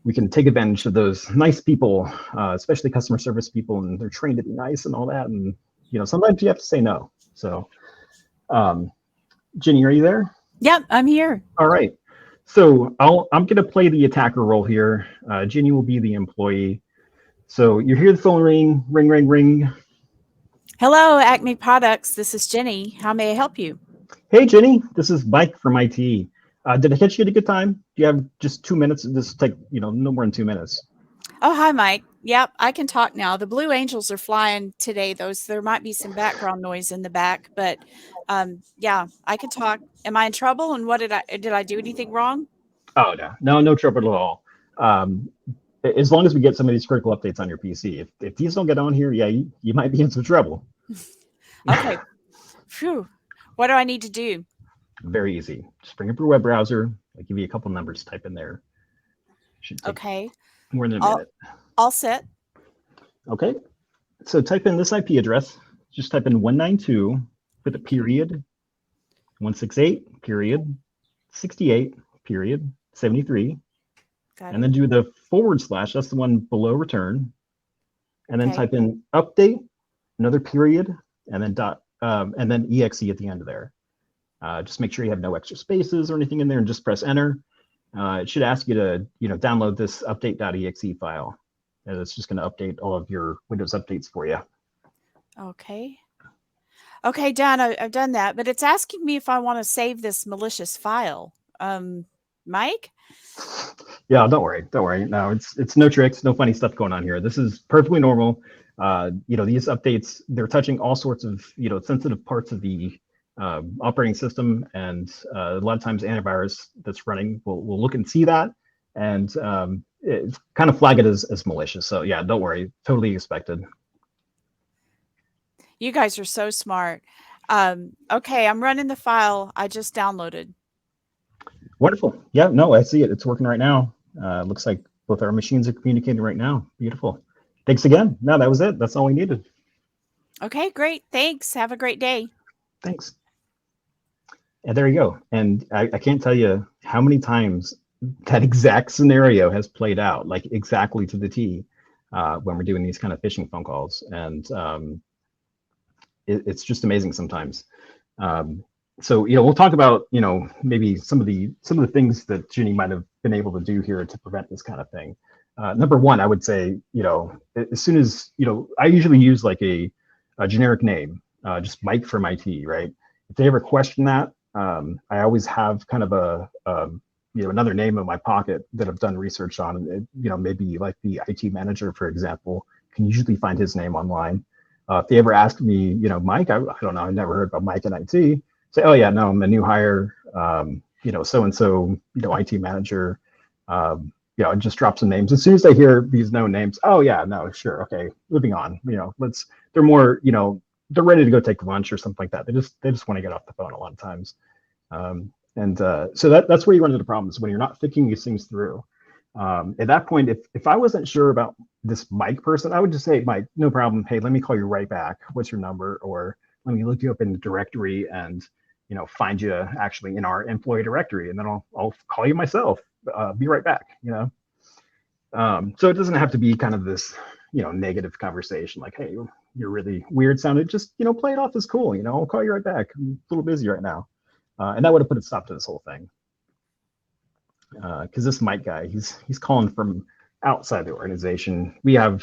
we can take advantage of those nice people, especially customer service people, and they're trained to be nice and all that. And sometimes you have to say no. So, Jenny, are you there?
Yep, I'm here.
All right. So I'm going to play the attacker role here. Jenny will be the employee. So you hear the phone ring, ring, ring, ring.
Hello, Acme Products. This is Jenny. How may I help you?
Hey, Jenny. This is Mike from IT. Did I catch you at a good time? Do you have just 2 minutes? This will take, no more than 2 minutes.
Oh, hi, Mike. Yep, I can talk now. The Blue Angels are flying today, though, so there might be some background noise in the back. But yeah, I can talk. Am I in trouble? And what did I do anything wrong?
Oh, no trouble at all. As long as we get some of these critical updates on your PC. If these don't get on here, yeah, you might be in some trouble.
Okay. Phew. What do I need to do?
Very easy. Just bring up your web browser. I'll give you a couple numbers to type in there. Should take
Okay.
more than a minute.
All set.
Okay. So type in this IP address. Just type in 192 with a period, 168 period, 68 period, 73.
Got
And
it.
then do the /, that's the one below return. And then
Okay.
type in update, another period, and then and then exe at the end of there. Just make sure you have no extra spaces or anything in there, and just press enter. It should ask you to download this update.exe file. And it's just going to update all of your Windows updates for you.
Okay. Okay, done. I've done that, but it's asking me if I want to save this malicious file. Mike?
Yeah, don't worry. No, it's no tricks, no funny stuff going on here. This is perfectly normal. These updates, they're touching all sorts of sensitive parts of the operating system, and a lot of times antivirus that's running will look and see that, and it's kind of flag it as malicious. So yeah, don't worry, totally expected.
You guys are so smart. Okay, I'm running the file I just downloaded.
Wonderful. Yeah, no, I see it. It's working right now. Looks like both our machines are communicating right now. Beautiful. Thanks again. No, that was it. That's all we needed.
Okay, great. Thanks. Have a great day.
Thanks. And there you go. And I can't tell you how many times that exact scenario has played out, like exactly to the T, when we're doing these kind of phishing phone calls. And it's just amazing sometimes. So, we'll talk about, maybe some of the things that Ginny might have been able to do here to prevent this kind of thing. Number one, I would say, as soon as, I usually use like a generic name, just Mike from IT, right? If they ever question that, I always have kind of another name in my pocket that I've done research on. Maybe like the IT manager, for example, can usually find his name online. If they ever ask me, Mike, I don't know, I never heard about Mike in IT. Say, oh yeah, no, I'm a new hire, so-and-so, IT manager. Just drop some names. As soon as they hear these known names, oh yeah, no, sure, okay, moving on. They're more, they're ready to go take lunch or something like that. They just want to get off the phone a lot of times. So that's where you run into problems when you're not thinking these things through. At that point, if I wasn't sure about this Mike person, I would just say, Mike, no problem. Hey, let me call you right back. What's your number? Or let me look you up in the directory and find you actually in our employee directory, and then I'll call you myself. Be right back. So it doesn't have to be kind of this negative conversation like, hey, you're really weird sounding. Just play it off as cool. I'll call you right back. I'm a little busy right now, and that would have put a stop to this whole thing. Because this Mike guy, he's calling from outside the organization. We have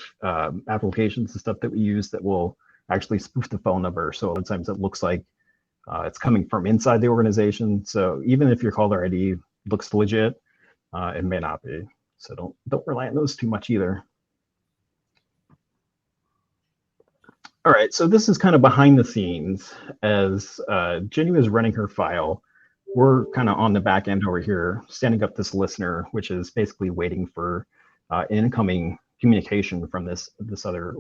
applications and stuff that we use that will actually spoof the phone number. So a lot of times it looks like it's coming from inside the organization. So even if your caller ID looks legit, it may not be. So don't rely on those too much either. All right, so this is kind of behind the scenes as Ginny was running her file. We're kind of on the back end over here, standing up this listener, which is basically waiting for incoming communication from this other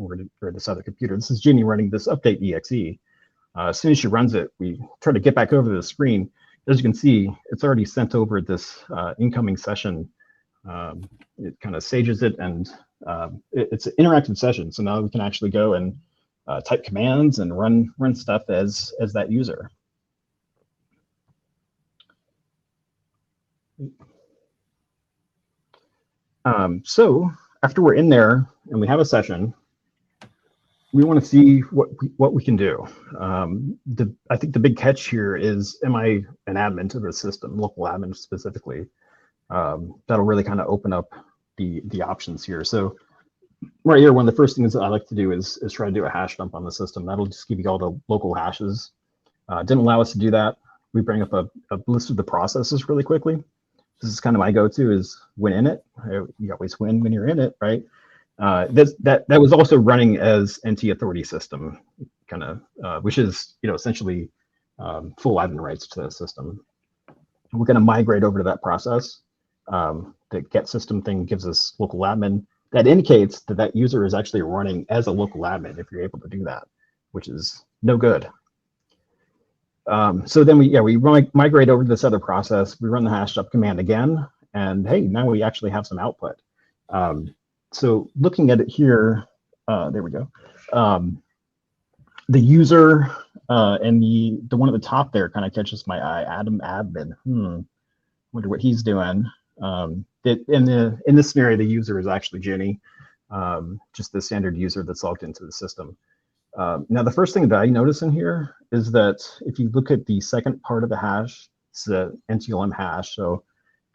computer. This is Ginny running this update exe. As soon as she runs it, we try to get back over to the screen. As you can see, it's already sent over this incoming session. It kind of stages it, and it's an interactive session. So now we can actually go and type commands and run stuff as that user. So after we're in there and we have a session, we want to see what we can do. I think the big catch here is, am I an admin to the system, local admin specifically? That'll really kind of open up the options here. So right here, one of the first things that I like to do is try to do a hash dump on the system. That'll just give you all the local hashes. Didn't allow us to do that. We bring up a list of the processes really quickly. This is kind of my go-to is when in it. You always win when you're in it, right? That was also running as NT authority system, kind of, which is essentially full admin rights to the system. We're going to migrate over to that process. The get system thing gives us local admin. That indicates that user is actually running as a local admin if you're able to do that, which is no good. So then we migrate over to this other process. We run the hash up command again, and hey, now we actually have some output. So looking at it here, there we go. The user and the one at the top there kind of catches my eye, Adam Admin. Wonder what he's doing. In this scenario, the user is actually Ginny, just the standard user that's logged into the system. Now, the first thing that I notice in here is that if you look at the second part of the hash, it's the NTLM hash. So,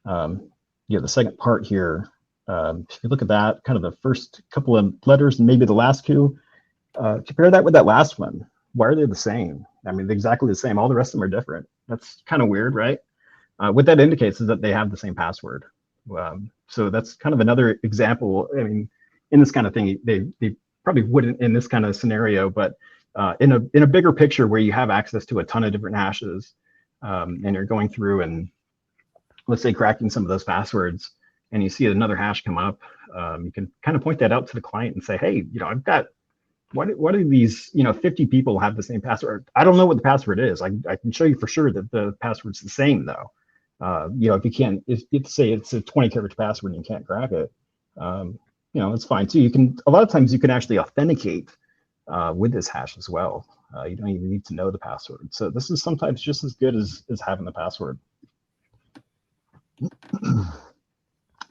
the second part here, if you look at that, kind of the first couple of letters and maybe the last two, compare that with that last one. Why are they the same? I mean, they're exactly the same. All the rest of them are different. That's kind of weird, right? What that indicates is that they have the same password. So that's kind of another example. I mean, in this kind of thing, they probably wouldn't in this kind of scenario, but in a bigger picture where you have access to a ton of different hashes, and you're going through and let's say cracking some of those passwords, and you see another hash come up, you can kind of point that out to the client and say, hey, I've got what do these 50 people have the same password? I don't know what the password is. I can show you for sure that the password's the same though. If you can't, if you say it's a 20 character password and you can't crack it, it's fine too. A lot of times you can actually authenticate with this hash as well. You don't even need to know the password. So this is sometimes just as good as having the password.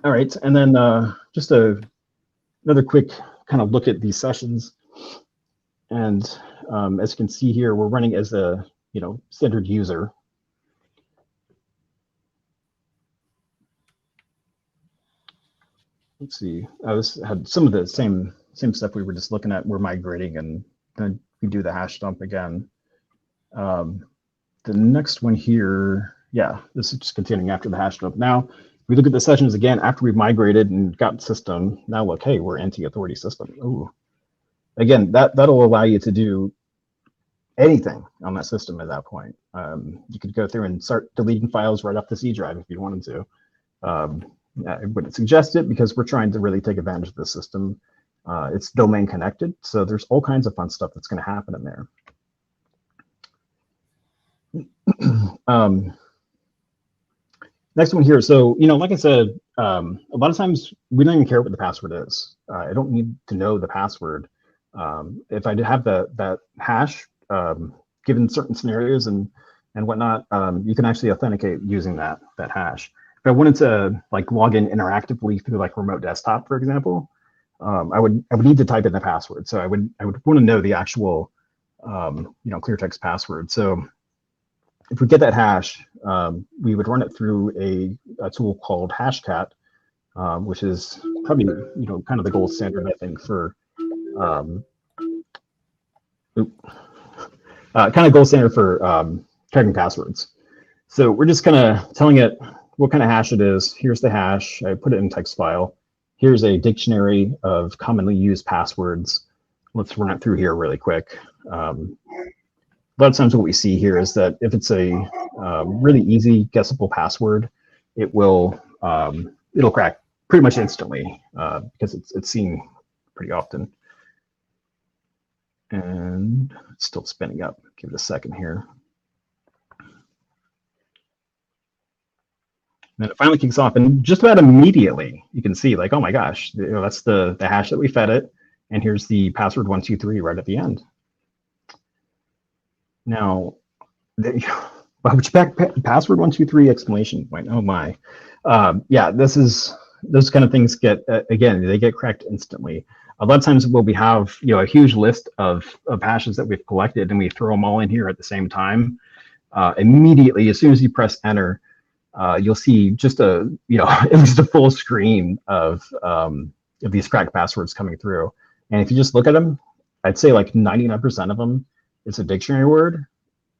All right, and then just another quick kind of look at these sessions. And as you can see here, we're running as a standard user. Let's see. I had some of the same stuff we were just looking at. We're migrating, and then we do the hash dump again. The next one here, yeah, this is just continuing after the hash dump. Now we look at the sessions again after we've migrated and got the system. Now look, hey, we're anti-authority system. Ooh. Again, that'll allow you to do anything on that system at that point. You could go through and start deleting files right off the C drive if you wanted to. I wouldn't suggest it because we're trying to really take advantage of the system. It's domain connected, so there's all kinds of fun stuff that's going to happen in there. Next one here. So, like I said, a lot of times we don't even care what the password is. I don't need to know the password. If I have that hash, given certain scenarios and whatnot, you can actually authenticate using that hash. If I wanted to log in interactively through remote desktop, for example, I would need to type in the password. So I would want to know the actual clear text password. So if we get that hash, we would run it through a tool called Hashcat, which is probably kind of the gold standard, I think, for tracking passwords. So we're just kind of telling it what kind of hash it is. Here's the hash. I put it in a text file. Here's a dictionary of commonly used passwords. Let's run it through here really quick. A lot of times what we see here is that if it's a really easy guessable password, it'll crack pretty much instantly because it's seen pretty often. And it's still spinning up. Give it a second here. Then it finally kicks off, and just about immediately you can see oh my gosh, that's the hash that we fed it, and here's the password 123 right at the end. Now, password 123 exclamation point. Oh my, yeah, those kind of things they get cracked instantly. A lot of times we have a huge list of hashes that we've collected, and we throw them all in here at the same time. Immediately, as soon as you press enter, you'll see just at least a full screen of these cracked passwords coming through. And if you just look at them, I'd say 99% of them is a dictionary word,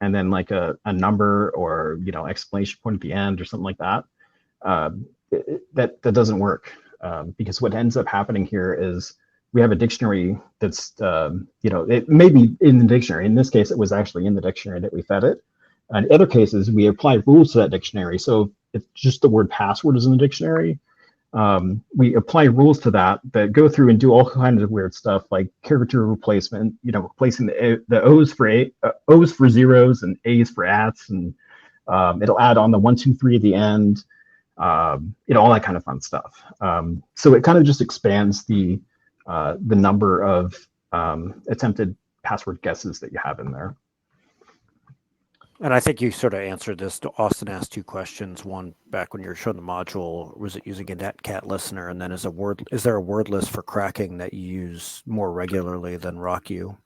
and then a number or exclamation point at the end or something like that. That doesn't work because what ends up happening here is we have a dictionary that's it may be in the dictionary. In this case, it was actually in the dictionary that we fed it. In other cases, we apply rules to that dictionary. So if just the word password is in the dictionary, we apply rules to that go through and do all kinds of weird stuff like character replacement, replacing the O's for zeros and A's for ats, and it'll add on the 1, 2, 3 at the end, all that kind of fun stuff. So it kind of just expands the number of attempted password guesses that you have in there.
And I think you sort of answered this. Austin asked 2 questions. One, back when you were showing the module, was it using a netcat listener? And then is there a word list for cracking that you use more regularly than RockU?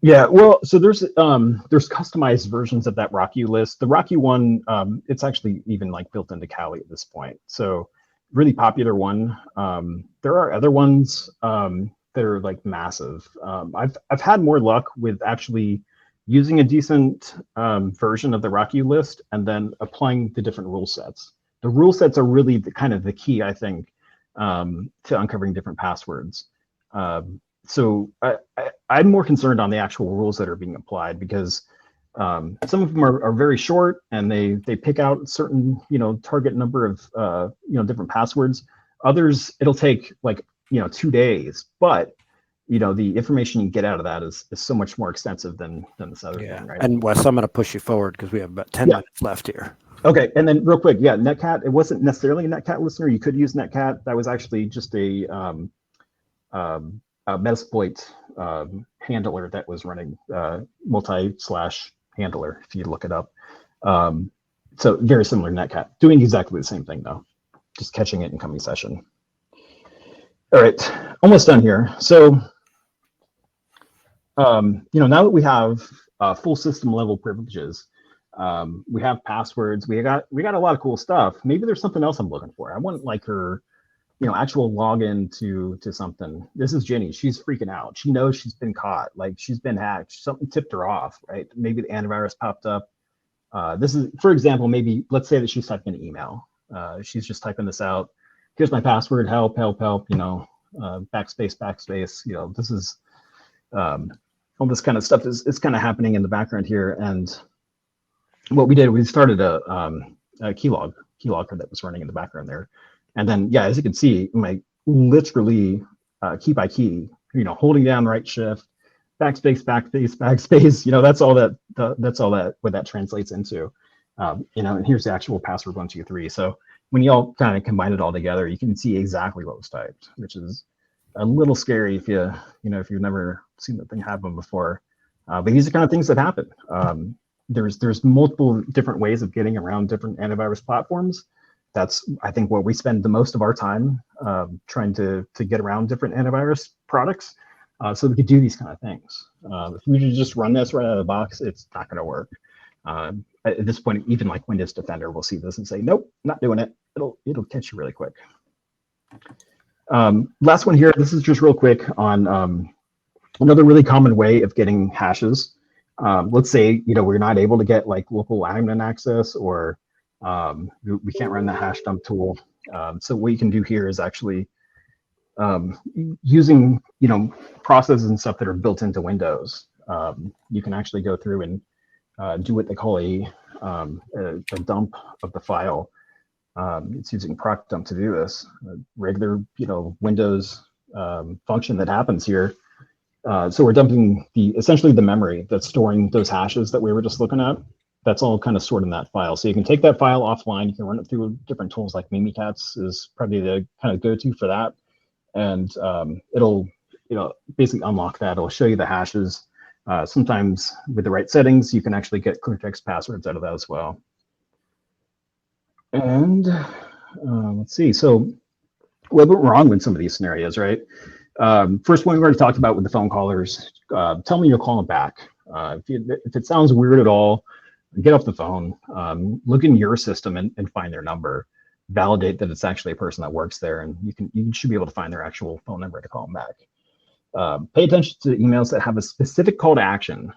Yeah, well, so there's customized versions of that RockU list. The RockU one, it's actually even built into Kali at this point. So really popular one. There are other ones that are massive. I've had more luck with actually using a decent version of the RockU list and then applying the different rule sets. The rule sets are really the key, I think, to uncovering different passwords. So I'm more concerned on the actual rules that are being applied because some of them are very short and they pick out certain target number of different passwords. Others it'll take 2 days, but the information you get out of that is so much more extensive than this other thing, right?
And Wes, I'm going to push you forward because we have about 10 minutes left here.
Okay, and then real quick, yeah, Netcat. It wasn't necessarily a Netcat listener. You could use Netcat. That was actually just a Metasploit handler that was running multi/handler, if you look it up. So very similar to Netcat, doing exactly the same thing though, just catching it in coming session. All right, almost done here. So, now that we have full system level privileges, we have passwords, we got a lot of cool stuff. Maybe there's something else I'm looking for. I want like her, actual login to something. This is Jenny. She's freaking out. She knows she's been caught. Like she's been hacked. Something tipped her off, right? Maybe the antivirus popped up. This is, for example, maybe let's say that she's typing an email. She's just typing this out. Here's my password. Help, help, help. Backspace, backspace. This is all this kind of stuff is kind of happening in the background here. And what we did, we started a keylogger that was running in the background there. And then, yeah, as you can see, literally key by key, holding down right shift, backspace, backspace, backspace. That's all that what that translates into. And here's the actual password 123. So when you all kind of combine it all together, you can see exactly what was typed, which is a little scary if if you've never seen that thing happen before. But these are kind of things that happen. There's multiple different ways of getting around different antivirus platforms. That's, I think, what we spend the most of our time trying to get around different antivirus products, so we could do these kind of things. If we just run this right out of the box, it's not going to work. At this point, even like Windows Defender will see this and say, nope, not doing it. It'll catch you really quick. Last one here. This is just real quick on another really common way of getting hashes. Let's say we're not able to get like local admin access, or we can't run the hash dump tool. So what you can do here is actually using processes and stuff that are built into Windows. You can actually go through and do what they call a dump of the file. It's using proc dump to do this. A regular Windows function that happens here. So we're dumping essentially the memory that's storing those hashes that we were just looking at. That's all kind of stored in that file. So you can take that file offline. You can run it through different tools like Mimikatz is probably the kind of go-to for that. And it'll basically unlock that. It'll show you the hashes. Sometimes with the right settings, you can actually get clear text passwords out of that as well. And let's see. So what went wrong with some of these scenarios, right? First one we already talked about with the phone callers. Tell me you'll call them back. If it sounds weird at all, get off the phone, look in your system and find their number, validate that it's actually a person that works there, and you should be able to find their actual phone number to call them back. Pay attention to emails that have a specific call to action.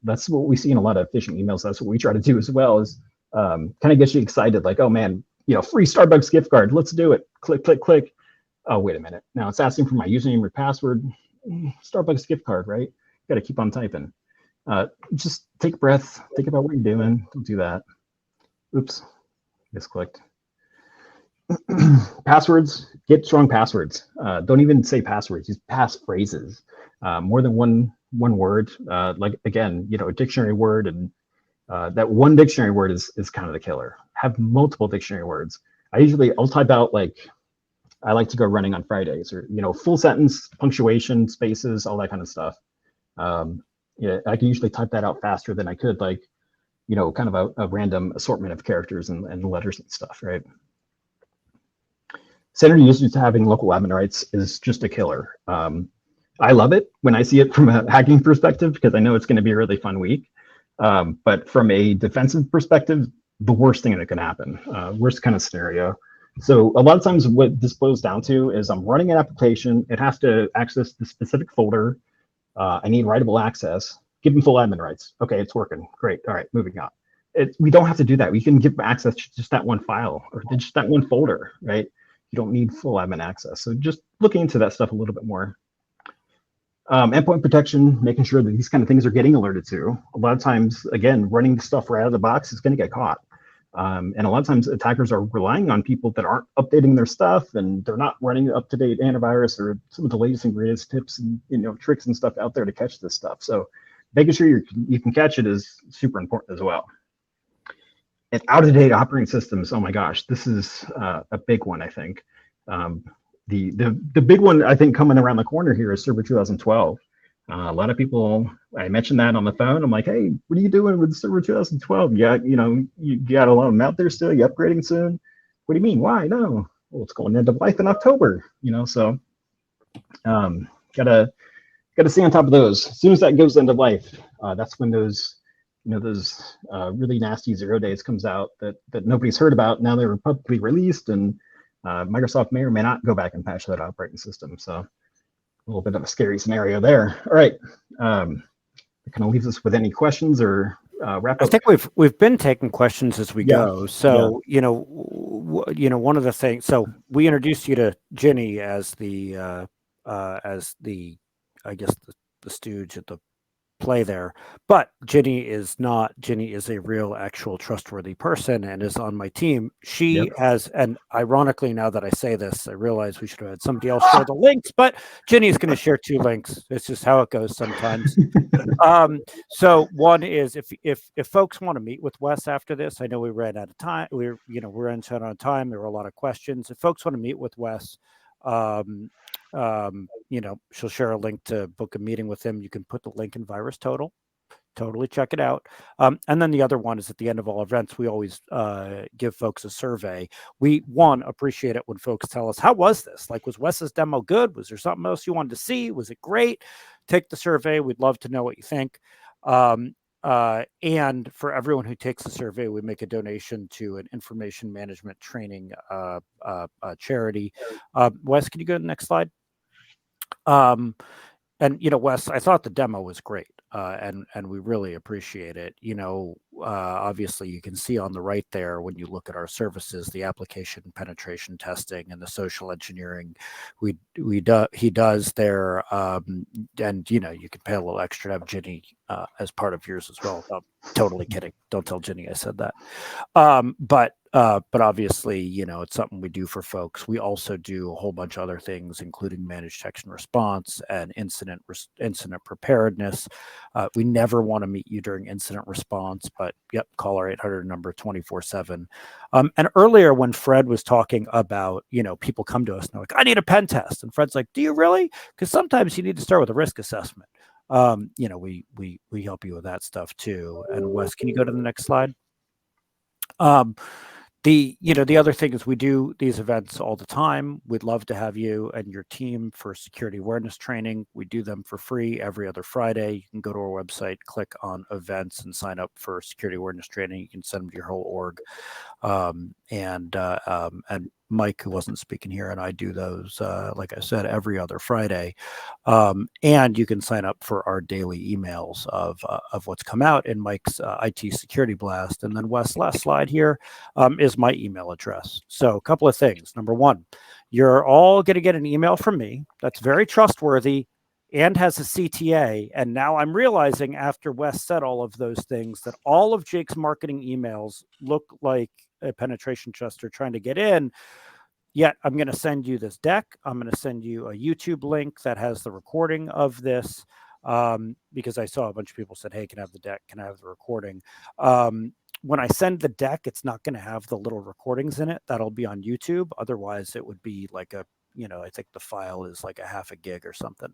That's what we see in a lot of phishing emails. That's what we try to do as well, is kind of get you excited, like, oh man, free Starbucks gift card, let's do it. Click, click, click. Oh, wait a minute. Now it's asking for my username or password. Starbucks gift card, right? Got to keep on typing. Just take a breath. Think about what you're doing. Don't do that. Oops, misclicked. Passwords. Get strong passwords. Don't even say passwords. Use passphrases. More than one word. Like again, a dictionary word, and that one dictionary word is kind of the killer. Have multiple dictionary words. I'll type out like, I like to go running on Fridays, or full sentence, punctuation, spaces, all that kind of stuff. Yeah, I can usually type that out faster than I could, like, kind of a random assortment of characters and letters and stuff, right? Standard usage to having local admin rights is just a killer. I love it when I see it from a hacking perspective, because I know it's going to be a really fun week. But from a defensive perspective, the worst thing that can happen, worst kind of scenario. So a lot of times what this boils down to is I'm running an application. It has to access the specific folder. I need writable access. Give them full admin rights. Okay, it's working. Great. All right, moving on. We don't have to do that. We can give access to just that one file or just that one folder, right? You don't need full admin access. So just looking into that stuff a little bit more. Endpoint protection, making sure that these kind of things are getting alerted to. A lot of times, again, running stuff right out of the box is going to get caught. And a lot of times attackers are relying on people that aren't updating their stuff, and they're not running up-to-date antivirus or some of the latest and greatest tips and tricks and stuff out there to catch this stuff. So making sure you can catch it is super important as well. And out-of-date operating systems, oh my gosh, this is a big one, I think. The big one I think coming around the corner here is Server 2012. A lot of people, I mentioned that on the phone. I'm like, hey, what are you doing with Server 2012? Yeah, you got a lot of them out there still. You upgrading soon? What do you mean? Why? No. Well, it's going into life in October. So gotta stay on top of those. As soon as that goes into life, that's when those really nasty 0 days comes out that nobody's heard about. Now they're publicly released, and Microsoft may or may not go back and patch that operating system. So a little bit of a scary scenario there. All right, it kind of leaves us with any questions or wrap up.
I think we've been taking questions as we go. So one of the things. So we introduced you to Ginny as the I guess the stooge at the play there, but Ginny is not. Ginny is a real, actual, trustworthy person and is on my team. She has, and ironically, now that I say this, I realize we should have had somebody else share the links, but Ginny is going to share 2 links. It's just how it goes sometimes. So one is if folks want to meet with Wes after this, I know we ran out of time. We're running out on time. There were a lot of questions. If folks want to meet with Wes, she'll share a link to book a meeting with him. You can put the link in VirusTotal. Totally check it out. And then the other one is at the end of all events, we always give folks a survey. We appreciate it when folks tell us, how was this? Like, was Wes's demo good? Was there something else you wanted to see? Was it great? Take the survey. We'd love to know what you think. And for everyone who takes the survey, we make a donation to an information management training charity. Wes, can you go to the next slide? And Wes, I thought the demo was great, and we really appreciate it. Obviously, you can see on the right there when you look at our services, the application penetration testing and the social engineering he does there, and you can pay a little extra to have Ginny as part of yours as well. I'm totally kidding. Don't tell Ginny I said that. But obviously, it's something we do for folks. We also do a whole bunch of other things, including managed detection response and incident preparedness. We never want to meet you during incident response, but call our 800 number 24/7. And earlier when Fred was talking about, people come to us and they're like, I need a pen test. And Fred's like, do you really? Because sometimes you need to start with a risk assessment. We help you with that stuff too. And Wes, can you go to the next slide? The other thing is we do these events all the time. We'd love to have you and your team for security awareness training. We do them for free every other Friday. You can go to our website, click on events, and sign up for security awareness training. You can send them to your whole org. And Mike, who wasn't speaking here, and I do those, like I said, every other Friday. And you can sign up for our daily emails of what's come out in Mike's IT Security Blast. And then Wes, last slide here is my email address. So a couple of things. Number one, you're all going to get an email from me that's very trustworthy and has a CTA. And now I'm realizing after Wes said all of those things that all of Jake's marketing emails look like a penetration tester trying to get in. Yet I'm going to send you this deck. I'm going to send you a YouTube link that has the recording of this because I saw a bunch of people said, hey, can I have the deck? Can I have the recording? When I send the deck, it's not going to have the little recordings in it. That'll be on YouTube. Otherwise, it would be like I think the file is like a half a gig or something.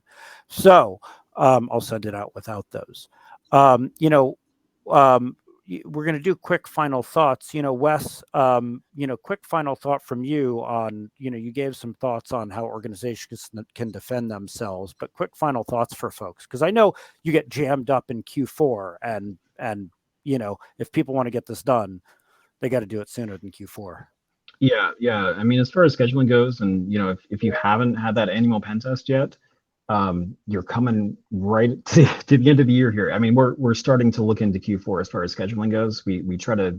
So I'll send it out without those. We're going to do quick final thoughts. Wes, quick final thought from you on, you gave some thoughts on how organizations can defend themselves, but quick final thoughts for folks. Because I know you get jammed up in Q4 and if people want to get this done, they got to do it sooner than Q4.
Yeah. I mean, as far as scheduling goes, and if you haven't had that annual pen test yet, you're coming right to the end of the year here. I mean, we're starting to look into Q4 as far as scheduling goes. We try to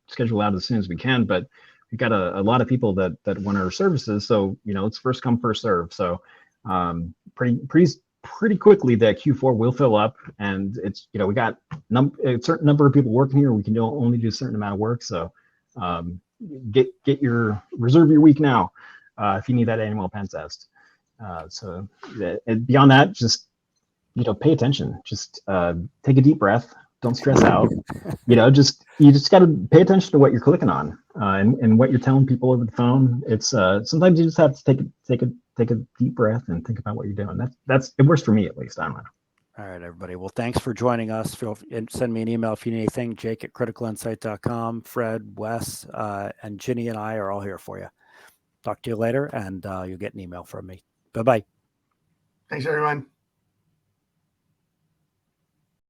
schedule out as soon as we can, but we've got a lot of people that want our services, so it's first come first serve. So pretty quickly that Q4 will fill up, and it's we got a certain number of people working here. We can only do a certain amount of work, so reserve your week now if you need that annual pen test. So beyond that, just pay attention. Just take a deep breath. Don't stress out. You just got to pay attention to what you're clicking on and what you're telling people over the phone. It's sometimes you just have to take a deep breath and think about what you're doing. It works for me at least. I don't know.
All right, everybody. Well, thanks for joining us. Send me an email if you need anything. Jake@criticalinsight.com. Fred, Wes, and Ginny and I are all here for you. Talk to you later, and you'll get an email from me. Bye-bye.
Thanks, everyone.